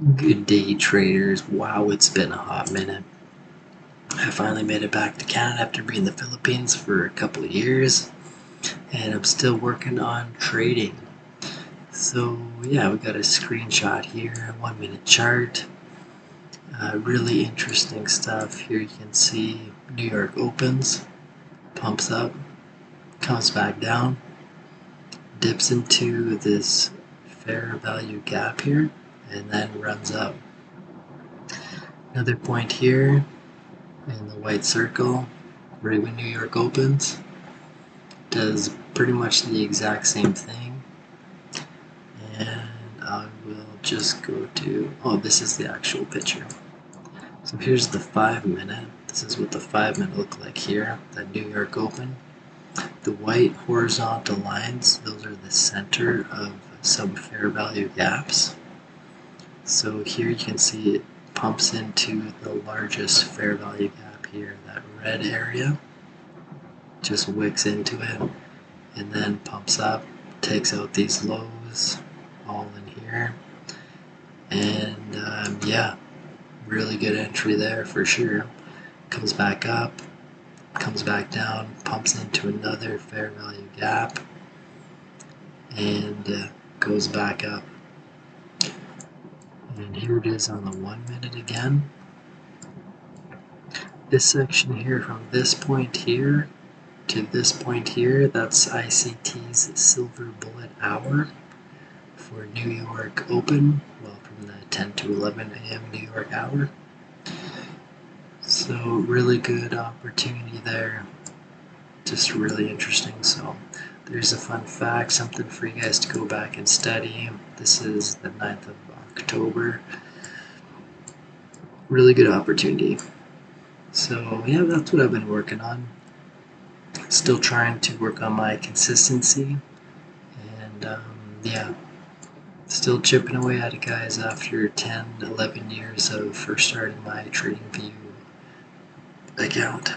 Good day, traders. Wow, it's been a hot minute. I finally made it back to Canada after being in the Philippines for a couple of years, and I'm still working on trading. So, yeah, we got a screenshot here, a 1 minute chart. Really interesting stuff. Here you can see New York opens, pumps up, comes back down, dips into this fair value gap here, and then runs up. Another point here in the white circle, right when New York opens, does pretty much the exact same thing. And I will just go to, oh, this is the actual picture. So here's the 5 minute. This is what the 5 minute look like here, that New York open. The white horizontal lines, those are the center of some fair value gaps. So here you can see it pumps into the largest fair value gap here, that red area. Just wicks into it and then pumps up, takes out these lows all in here. And yeah, really good entry there for sure. Comes back up, comes back down, pumps into another fair value gap, and goes back up. And here it is on the 1 minute again. This section here, from this point here to this point here, that's ICT's silver bullet hour for New York open, well, from the 10 to 11 a.m. New York hour. So really good opportunity there, just really interesting. So there's a fun fact, something for you guys to go back and study. This is the 9th of October. Really good opportunity. So yeah, that's what I've been working on. Still trying to work on my consistency, and yeah, still chipping away at it, guys, after 10, 11 years of first starting my TradingView account.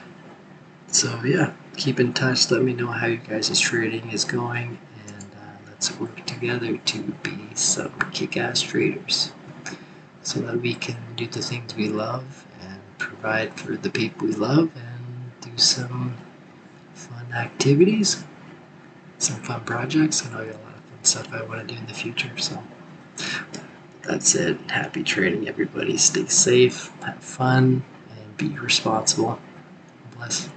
So yeah, keep in touch. Let me know how you guys' trading is going, and let's work together to be some kick-ass traders so that we can do the things we love and provide for the people we love and do some fun activities, some fun projects. I know I got a lot of fun stuff I want to do in the future. So that's it. Happy trading, everybody. Stay safe, have fun, and be responsible. Bless.